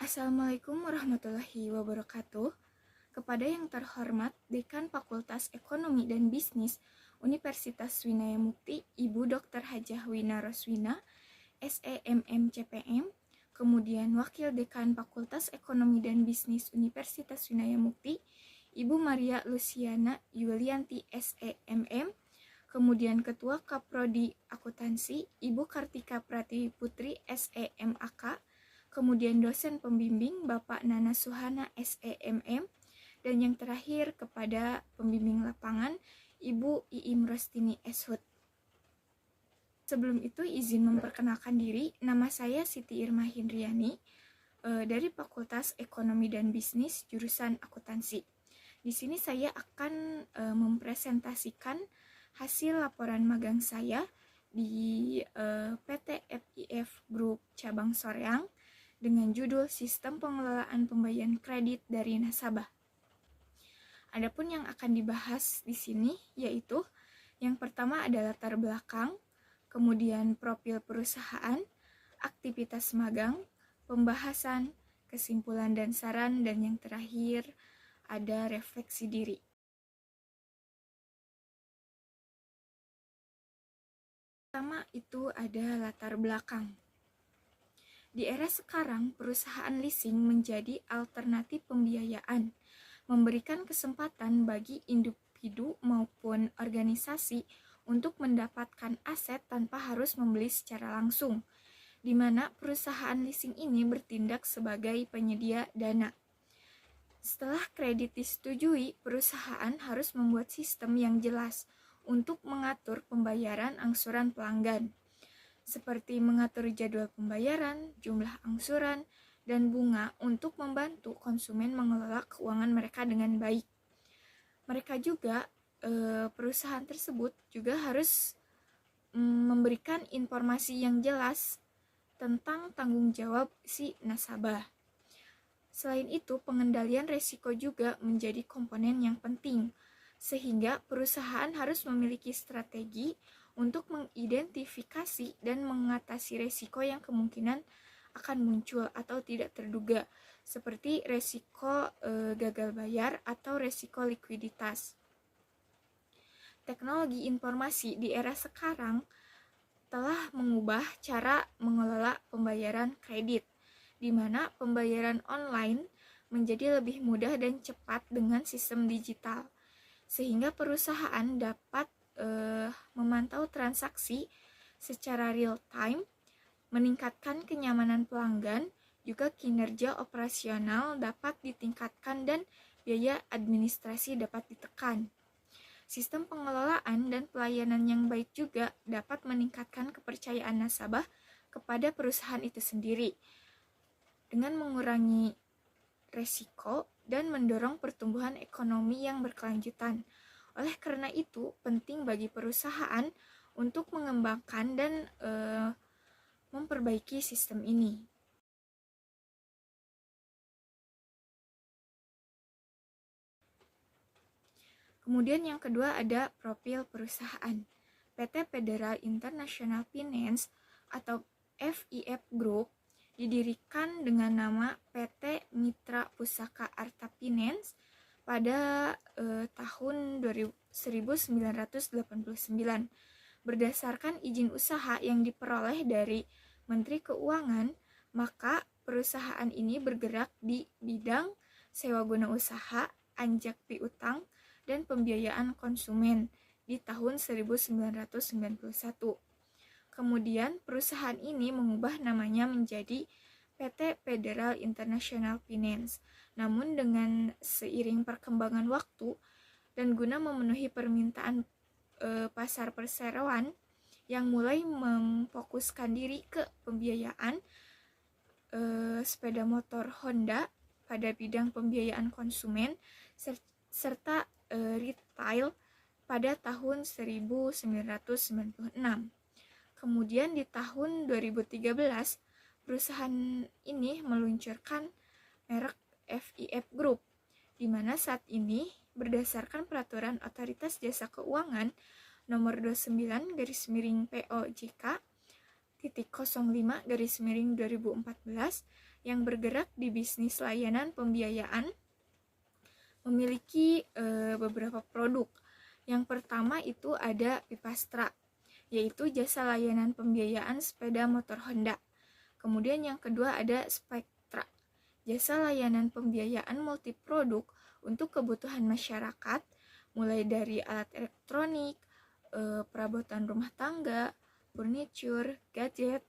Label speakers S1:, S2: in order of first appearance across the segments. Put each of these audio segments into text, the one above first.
S1: Assalamualaikum warahmatullahi wabarakatuh. Kepada yang terhormat Dekan Fakultas Ekonomi dan Bisnis Universitas Winaya Mukti, Ibu Dr. Hajah Wina Roswina, SEMM CPM, kemudian Wakil Dekan Fakultas Ekonomi dan Bisnis Universitas Winaya Mukti, Ibu Maria Luciana Yulianti SEMM, kemudian Ketua Kaprodi Akuntansi, Ibu Kartika Pratiwi Putri SEMAK, kemudian dosen pembimbing Bapak Nana Suhana SEMM, dan yang terakhir kepada pembimbing lapangan Ibu Iim Rostini Eshut. Sebelum itu izin memperkenalkan diri, nama saya Siti Irma Hindriani dari Fakultas Ekonomi dan Bisnis jurusan Akuntansi. Di sini saya akan mempresentasikan hasil laporan magang saya di PT FIF Group Cabang Soreang dengan judul Sistem Pengelolaan Pembayaran Kredit dari Nasabah. Adapun yang akan dibahas di sini yaitu yang pertama adalah latar belakang, kemudian profil perusahaan, aktivitas magang, pembahasan, kesimpulan dan saran, dan yang terakhir ada refleksi diri. Pertama itu ada latar belakang. Di era sekarang, perusahaan leasing menjadi alternatif pembiayaan, memberikan kesempatan bagi individu maupun organisasi untuk mendapatkan aset tanpa harus membeli secara langsung, di mana perusahaan leasing ini bertindak sebagai penyedia dana. Setelah kredit disetujui, perusahaan harus membuat sistem yang jelas untuk mengatur pembayaran angsuran pelanggan, seperti mengatur jadwal pembayaran, jumlah angsuran, dan bunga untuk membantu konsumen mengelola keuangan mereka dengan baik. Mereka juga, perusahaan tersebut juga harus memberikan informasi yang jelas tentang tanggung jawab si nasabah. Selain itu, pengendalian risiko juga menjadi komponen yang penting, sehingga perusahaan harus memiliki strategi untuk mengidentifikasi dan mengatasi risiko yang kemungkinan akan muncul atau tidak terduga, seperti risiko gagal bayar atau risiko likuiditas. Teknologi informasi di era sekarang telah mengubah cara mengelola pembayaran kredit, di mana pembayaran online menjadi lebih mudah dan cepat dengan sistem digital, sehingga perusahaan dapat memantau transaksi secara real time, meningkatkan kenyamanan pelanggan, juga kinerja operasional dapat ditingkatkan dan biaya administrasi dapat ditekan. Sistem pengelolaan dan pelayanan yang baik juga dapat meningkatkan kepercayaan nasabah kepada perusahaan itu sendiri, dengan mengurangi resiko dan mendorong pertumbuhan ekonomi yang berkelanjutan. Oleh karena itu, penting bagi perusahaan untuk mengembangkan dan memperbaiki sistem ini. Kemudian yang kedua ada profil perusahaan. PT Federal International Finance atau FIF Group didirikan dengan nama PT Mitra Pusaka Arta Finance pada tahun 1989 berdasarkan izin usaha yang diperoleh dari Menteri Keuangan. Maka perusahaan ini bergerak di bidang sewa guna usaha, anjak piutang, dan pembiayaan konsumen di tahun 1991. Kemudian perusahaan ini mengubah namanya menjadi PT Federal International Finance. Namun dengan seiring perkembangan waktu dan guna memenuhi permintaan pasar perseroan yang mulai memfokuskan diri ke pembiayaan sepeda motor Honda pada bidang pembiayaan konsumen serta retail pada tahun 1996. Kemudian di tahun 2013 perusahaan ini meluncurkan merek FIF Group, di mana saat ini berdasarkan peraturan Otoritas Jasa Keuangan nomor 29/POJK 05/2014 yang bergerak di bisnis layanan pembiayaan memiliki beberapa produk. Yang pertama itu ada Pipastra, yaitu jasa layanan pembiayaan sepeda motor Honda. Kemudian yang kedua ada Spectra, jasa layanan pembiayaan multiproduk untuk kebutuhan masyarakat, mulai dari alat elektronik, perabotan rumah tangga, furniture, gadget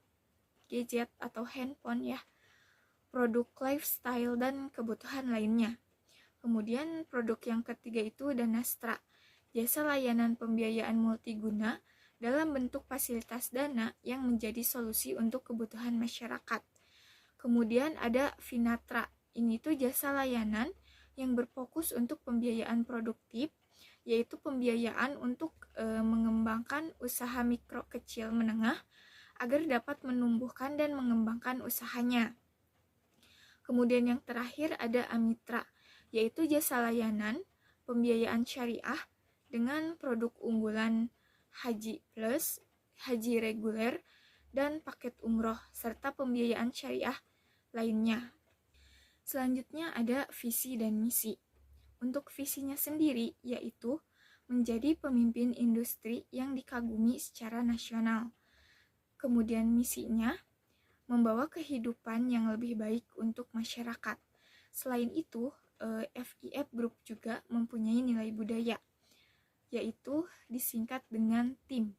S1: atau handphone ya, produk lifestyle dan kebutuhan lainnya. Kemudian produk yang ketiga itu Danastra, jasa layanan pembiayaan multiguna dalam bentuk fasilitas dana yang menjadi solusi untuk kebutuhan masyarakat. Kemudian ada Finatra, ini tuh jasa layanan yang berfokus untuk pembiayaan produktif, yaitu pembiayaan untuk mengembangkan usaha mikro kecil menengah agar dapat menumbuhkan dan mengembangkan usahanya. Kemudian yang terakhir ada Amitra, yaitu jasa layanan pembiayaan syariah dengan produk unggulan Haji Plus, Haji Reguler, dan paket umroh, serta pembiayaan syariah lainnya. Selanjutnya ada visi dan misi. Untuk visinya sendiri, yaitu menjadi pemimpin industri yang dikagumi secara nasional. Kemudian misinya, membawa kehidupan yang lebih baik untuk masyarakat. Selain itu, FIF Group juga mempunyai nilai budaya, yaitu disingkat dengan TIM.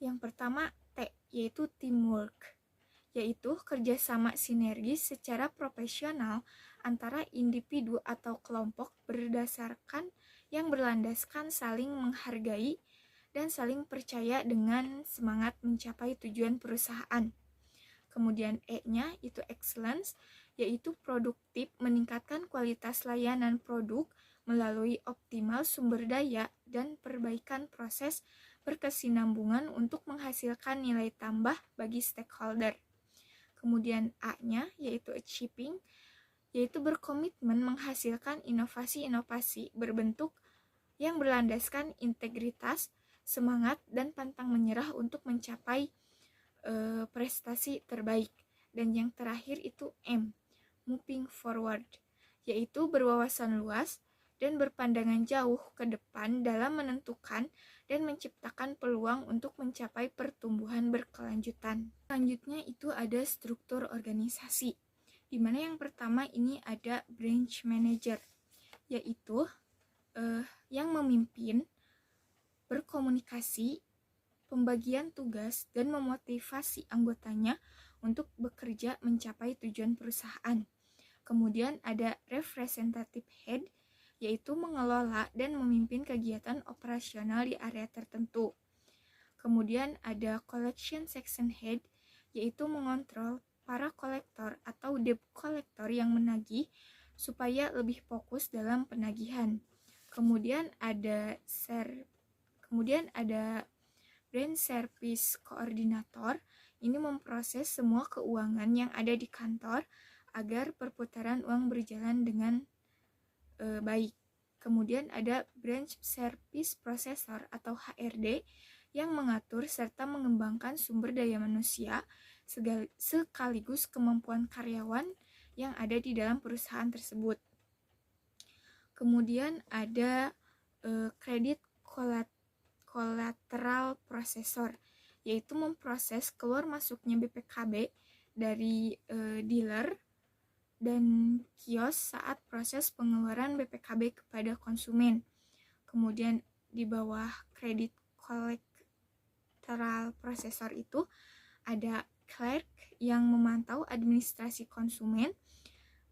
S1: Yang pertama T, yaitu teamwork, yaitu kerjasama sinergis secara profesional antara individu atau kelompok berdasarkan yang berlandaskan saling menghargai dan saling percaya dengan semangat mencapai tujuan perusahaan. Kemudian E-nya itu excellence, yaitu produktif meningkatkan kualitas layanan produk melalui optimal sumber daya dan perbaikan proses berkesinambungan untuk menghasilkan nilai tambah bagi stakeholder. Kemudian A-nya yaitu achieving, yaitu berkomitmen menghasilkan inovasi-inovasi berbentuk yang berlandaskan integritas, semangat, dan pantang menyerah untuk mencapai prestasi terbaik. Dan yang terakhir itu M, moving forward, yaitu berwawasan luas dan berpandangan jauh ke depan dalam menentukan dan menciptakan peluang untuk mencapai pertumbuhan berkelanjutan. Selanjutnya itu ada struktur organisasi, di mana yang pertama ini ada branch manager, yaitu yang memimpin, berkomunikasi, pembagian tugas, dan memotivasi anggotanya untuk bekerja mencapai tujuan perusahaan. Kemudian ada representative head, yaitu mengelola dan memimpin kegiatan operasional di area tertentu. Kemudian ada collection section head, yaitu mengontrol para kolektor atau debt collector yang menagih supaya lebih fokus dalam penagihan. Kemudian ada Brand Service Coordinator, ini memproses semua keuangan yang ada di kantor agar perputaran uang berjalan dengan baik. Kemudian ada Branch Service Processor atau HRD yang mengatur serta mengembangkan sumber daya manusia sekaligus kemampuan karyawan yang ada di dalam perusahaan tersebut. Kemudian ada Credit Collateral Processor, yaitu memproses keluar masuknya BPKB dari dealer dan kios saat proses pengeluaran BPKB kepada konsumen. Kemudian di bawah Credit Collateral Processor itu ada clerk yang memantau administrasi konsumen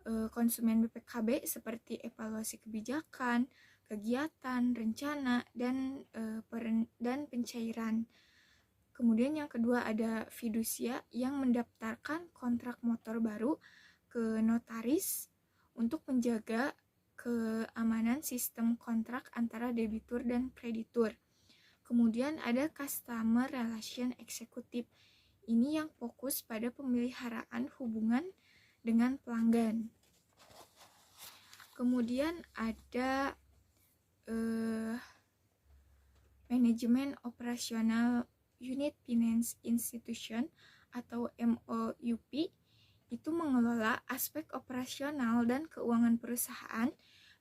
S1: BPKB seperti evaluasi kebijakan, kegiatan, rencana, dan pencairan. Kemudian yang kedua ada fidusia yang mendaftarkan kontrak motor baru ke notaris untuk menjaga keamanan sistem kontrak antara debitur dan kreditur. Kemudian ada customer relation executive, ini yang fokus pada pemeliharaan hubungan dengan pelanggan. Kemudian ada Manajemen Operasional Unit Finance Institution atau MOUP, itu mengelola aspek operasional dan keuangan perusahaan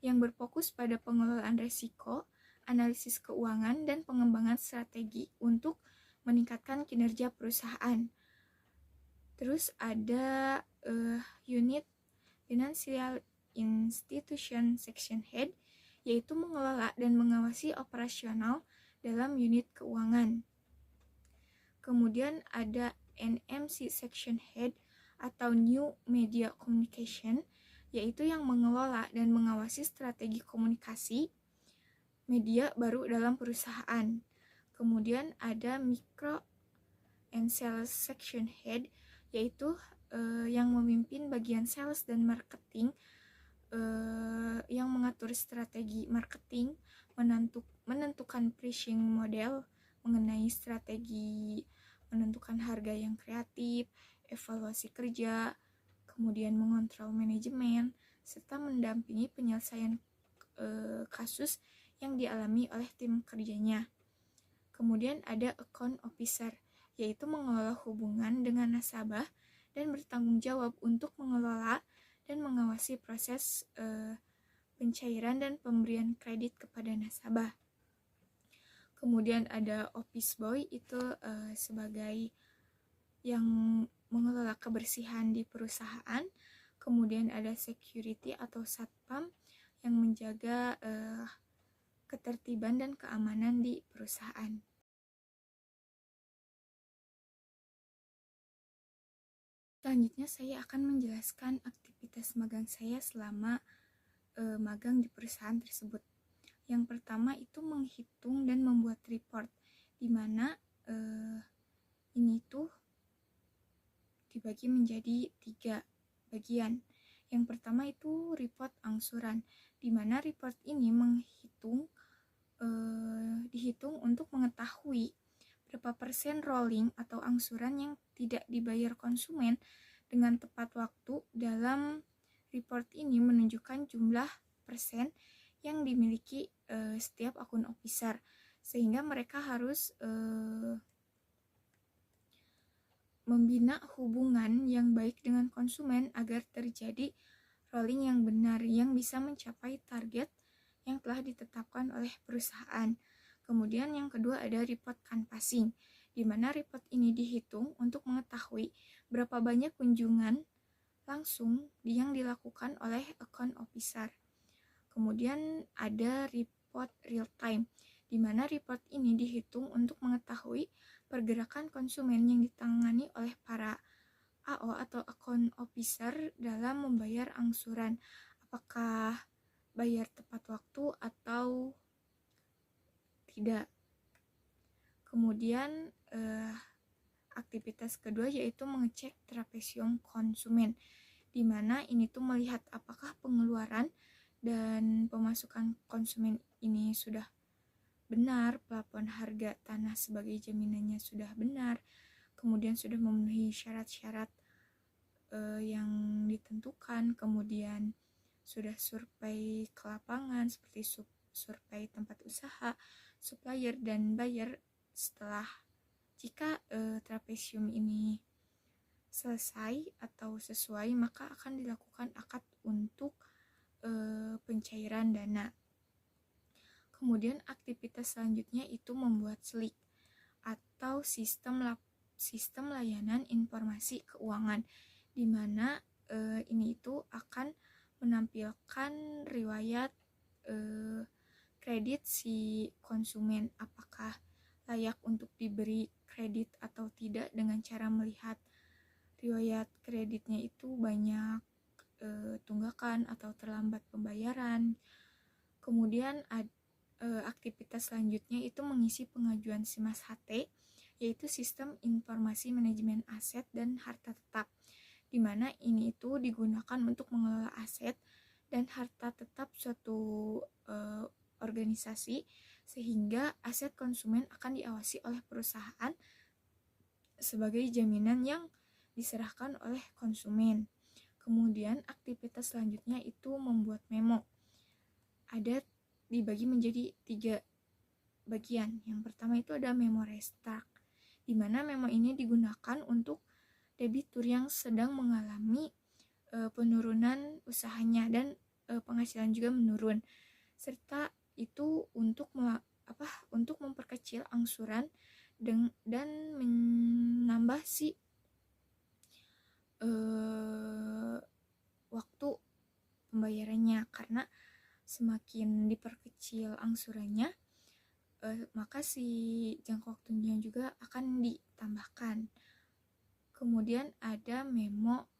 S1: yang berfokus pada pengelolaan risiko, analisis keuangan, dan pengembangan strategi untuk meningkatkan kinerja perusahaan. Terus ada unit Financial Institution Section Head, yaitu mengelola dan mengawasi operasional dalam unit keuangan. Kemudian ada NMC Section Head atau New Media Communication, yaitu yang mengelola dan mengawasi strategi komunikasi media baru dalam perusahaan. Kemudian ada Micro and Sales Section Head, yaitu yang memimpin bagian sales dan marketing, yang mengatur strategi marketing, menentukan pricing model, mengenai strategi menentukan harga yang kreatif, evaluasi kerja, kemudian mengontrol manajemen, serta mendampingi penyelesaian kasus yang dialami oleh tim kerjanya. Kemudian ada account officer, yaitu mengelola hubungan dengan nasabah dan bertanggung jawab untuk mengelola dan mengawasi proses pencairan dan pemberian kredit kepada nasabah. Kemudian ada office boy, itu sebagai yang mengelola kebersihan di perusahaan. Kemudian ada security atau satpam yang menjaga ketertiban dan keamanan di perusahaan. Selanjutnya saya akan menjelaskan aktivitas magang saya selama magang di perusahaan tersebut. Yang pertama itu menghitung dan membuat report, di mana ini tuh dibagi menjadi 3 bagian. Yang pertama itu report angsuran, di mana report ini dihitung untuk mengetahui berapa persen rolling atau angsuran yang tidak dibayar konsumen dengan tepat waktu. Dalam report ini menunjukkan jumlah persen yang dimiliki setiap akun officer, sehingga mereka harus membina hubungan yang baik dengan konsumen agar terjadi rolling yang benar yang bisa mencapai target yang telah ditetapkan oleh perusahaan. Kemudian yang kedua ada report canvassing, di mana report ini dihitung untuk mengetahui berapa banyak kunjungan langsung yang dilakukan oleh account officer. Kemudian ada report real time, di mana report ini dihitung untuk mengetahui pergerakan konsumen yang ditangani oleh para AO atau account officer dalam membayar angsuran, apakah bayar tepat waktu atau tidak. Kemudian aktivitas kedua yaitu mengecek trapesium konsumen, di mana ini tuh melihat apakah pengeluaran dan pemasukan konsumen ini sudah benar, plafon harga tanah sebagai jaminannya sudah benar, kemudian sudah memenuhi syarat-syarat yang ditentukan, kemudian sudah survei ke lapangan seperti survei tempat usaha, supplier, dan buyer. Setelah jika trapesium ini selesai atau sesuai, maka akan dilakukan akad untuk pencairan dana. Kemudian aktivitas selanjutnya itu membuat SLIC atau sistem layanan informasi keuangan, di mana ini itu akan menampilkan riwayat kredit si konsumen, apakah layak untuk diberi kredit atau tidak, dengan cara melihat riwayat kreditnya itu banyak tunggakan atau terlambat pembayaran. Kemudian aktivitas selanjutnya itu mengisi pengajuan SIMAS HT, yaitu sistem informasi manajemen aset dan harta tetap, di mana ini itu digunakan untuk mengelola aset dan harta tetap suatu organisasi, sehingga aset konsumen akan diawasi oleh perusahaan sebagai jaminan yang diserahkan oleh konsumen. Kemudian aktivitas selanjutnya itu membuat memo. Ada dibagi menjadi 3 bagian. Yang pertama itu ada memo restart, di mana memo ini digunakan untuk debitur yang sedang mengalami penurunan usahanya dan penghasilan juga menurun, serta itu untuk memperkecil angsuran dan menambah si waktu pembayarannya, karena semakin diperkecil angsurannya maka si jangka waktunya juga akan ditambahkan. Kemudian ada memo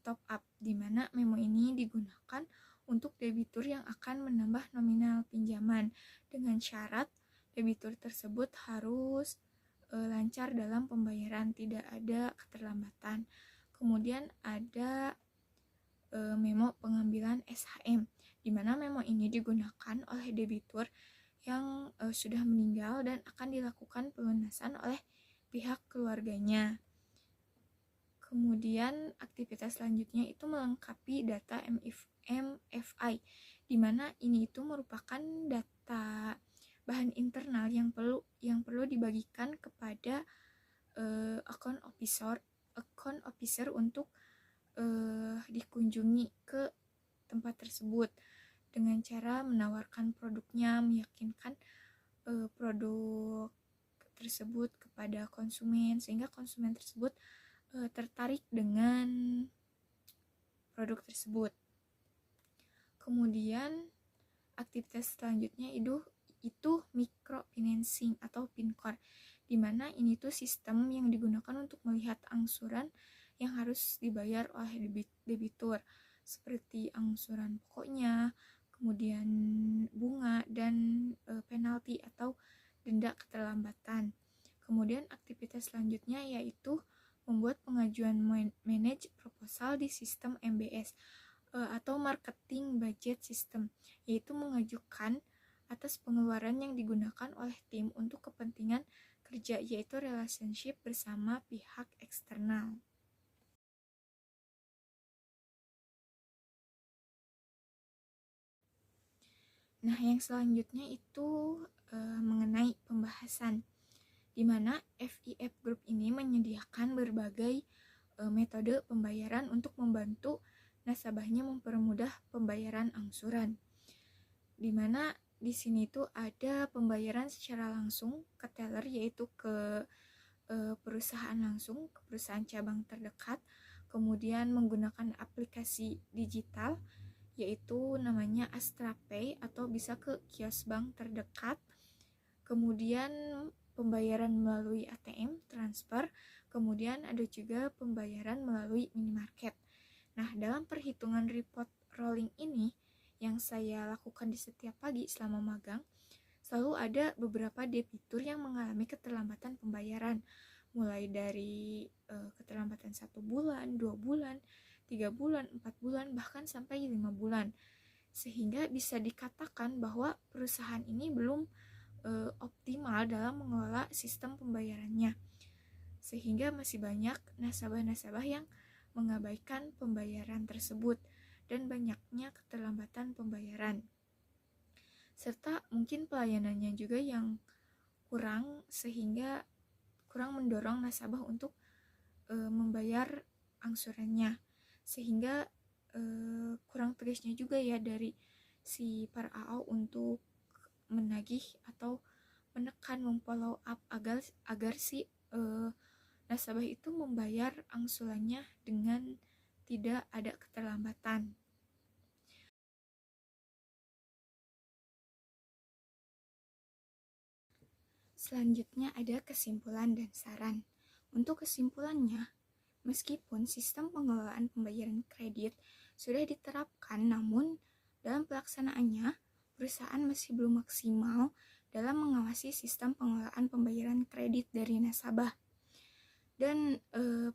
S1: top up, di mana memo ini digunakan untuk debitur yang akan menambah nominal pinjaman dengan syarat debitur tersebut harus lancar dalam pembayaran, tidak ada keterlambatan. Kemudian ada memo pengambilan SHM, di mana memo ini digunakan oleh debitur yang sudah meninggal dan akan dilakukan pelunasan oleh pihak keluarganya. Kemudian aktivitas selanjutnya itu melengkapi data MFI, di mana ini itu merupakan data bahan internal yang perlu dibagikan kepada account officer untuk dikunjungi ke tempat tersebut dengan cara menawarkan produknya, meyakinkan produk tersebut kepada konsumen sehingga konsumen tersebut tertarik dengan produk tersebut. Kemudian aktivitas selanjutnya itu microfinancing atau PINCOR, di mana ini tuh sistem yang digunakan untuk melihat angsuran yang harus dibayar oleh debitur, seperti angsuran pokoknya, kemudian bunga dan penalti atau denda keterlambatan. Kemudian aktivitas selanjutnya yaitu membuat pengajuan manage proposal di sistem MBS atau marketing budget system, yaitu mengajukan atas pengeluaran yang digunakan oleh tim untuk kepentingan kerja, yaitu relationship bersama pihak eksternal. Nah, yang selanjutnya itu mengenai pembahasan, di mana FIF Group ini menyediakan berbagai metode pembayaran untuk membantu nasabahnya mempermudah pembayaran angsuran. Di mana di sini tuh ada pembayaran secara langsung ke teller, yaitu ke perusahaan langsung, ke perusahaan cabang terdekat, kemudian menggunakan aplikasi digital yaitu namanya Astra Pay atau bisa ke kios bank terdekat. Kemudian pembayaran melalui ATM, transfer, kemudian ada juga pembayaran melalui minimarket. Nah, dalam perhitungan report rolling ini yang saya lakukan di setiap pagi selama magang, selalu ada beberapa debitur yang mengalami keterlambatan pembayaran, mulai dari keterlambatan 1 bulan, 2 bulan, 3 bulan, 4 bulan, bahkan sampai 5 bulan. Sehingga bisa dikatakan bahwa perusahaan ini belum optimal dalam mengelola sistem pembayarannya. Sehingga masih banyak nasabah-nasabah yang mengabaikan pembayaran tersebut dan banyaknya keterlambatan pembayaran. Serta mungkin pelayanannya juga yang kurang, sehingga kurang mendorong nasabah untuk membayar angsurannya, sehingga kurang tegasnya juga ya dari si para AO untuk menagih atau menekan, memfollow up agar si nasabah itu membayar angsurannya dengan tidak ada keterlambatan. Selanjutnya ada kesimpulan dan saran. Untuk kesimpulannya, meskipun sistem pengelolaan pembayaran kredit sudah diterapkan, namun dalam pelaksanaannya perusahaan masih belum maksimal dalam mengawasi sistem pengelolaan pembayaran kredit dari nasabah dan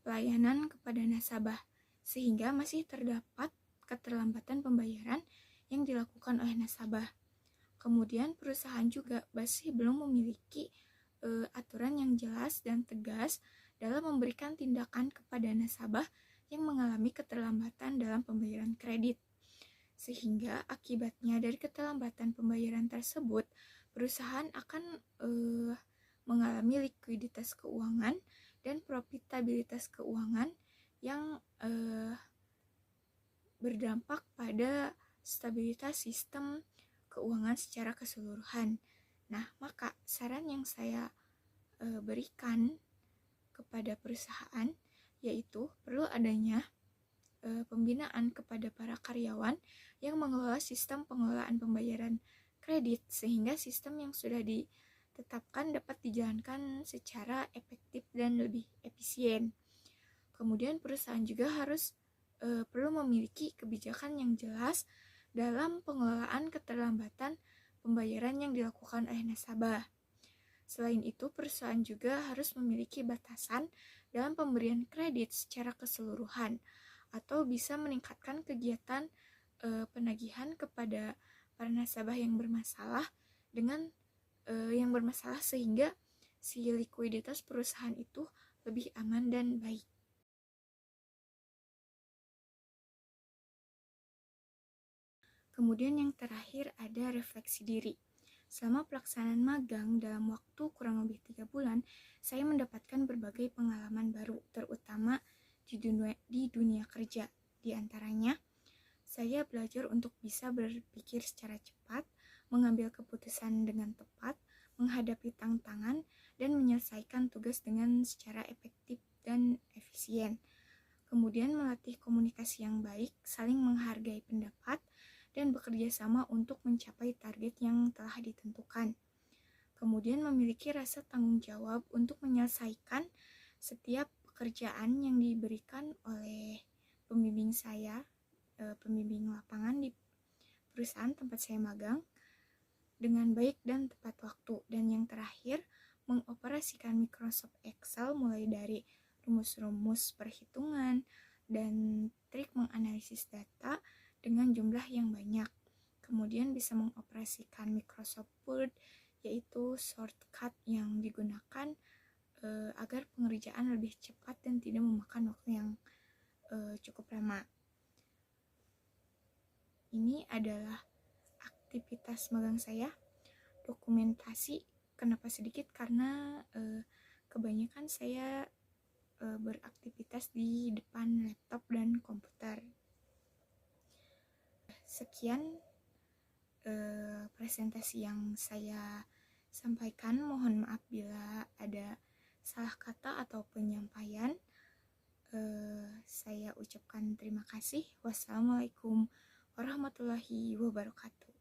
S1: pelayanan kepada nasabah, sehingga masih terdapat keterlambatan pembayaran yang dilakukan oleh nasabah. Kemudian perusahaan juga masih belum memiliki aturan yang jelas dan tegas dalam memberikan tindakan kepada nasabah yang mengalami keterlambatan dalam pembayaran kredit. Sehingga akibatnya dari keterlambatan pembayaran tersebut, perusahaan akan mengalami likuiditas keuangan dan profitabilitas keuangan yang berdampak pada stabilitas sistem keuangan secara keseluruhan. Nah, maka saran yang saya berikan kepada perusahaan yaitu perlu adanya pembinaan kepada para karyawan yang mengelola sistem pengelolaan pembayaran kredit sehingga sistem yang sudah ditetapkan dapat dijalankan secara efektif dan lebih efisien. Kemudian perusahaan juga harus perlu memiliki kebijakan yang jelas dalam pengelolaan keterlambatan pembayaran yang dilakukan oleh nasabah. Selain itu, perusahaan juga harus memiliki batasan dalam pemberian kredit secara keseluruhan atau bisa meningkatkan kegiatan penagihan kepada para nasabah yang bermasalah sehingga si likuiditas perusahaan itu lebih aman dan baik. Kemudian yang terakhir ada refleksi diri. Selama pelaksanaan magang dalam waktu kurang lebih 3 bulan, saya mendapatkan berbagai pengalaman baru, terutama di dunia kerja. Di antaranya, saya belajar untuk bisa berpikir secara cepat, mengambil keputusan dengan tepat, menghadapi tantangan, dan menyelesaikan tugas dengan secara efektif dan efisien. Kemudian melatih komunikasi yang baik, saling menghargai pendapat, dan bekerja sama untuk mencapai target yang telah ditentukan. Kemudian memiliki rasa tanggung jawab untuk menyelesaikan setiap pekerjaan yang diberikan oleh pembimbing saya, pembimbing lapangan di perusahaan tempat saya magang dengan baik dan tepat waktu. Dan yang terakhir, mengoperasikan Microsoft Excel mulai dari rumus-rumus perhitungan dan trik menganalisis data dengan jumlah yang banyak. Kemudian bisa mengoperasikan Microsoft Word, yaitu shortcut yang digunakan agar pengerjaan lebih cepat dan tidak memakan waktu yang cukup lama. Ini adalah aktivitas magang saya. Dokumentasi kenapa sedikit karena kebanyakan saya beraktivitas di depan laptop dan komputer. Sekian presentasi yang saya sampaikan. Mohon maaf bila ada salah kata atau penyampaian. Saya ucapkan terima kasih. Wassalamualaikum warahmatullahi wabarakatuh.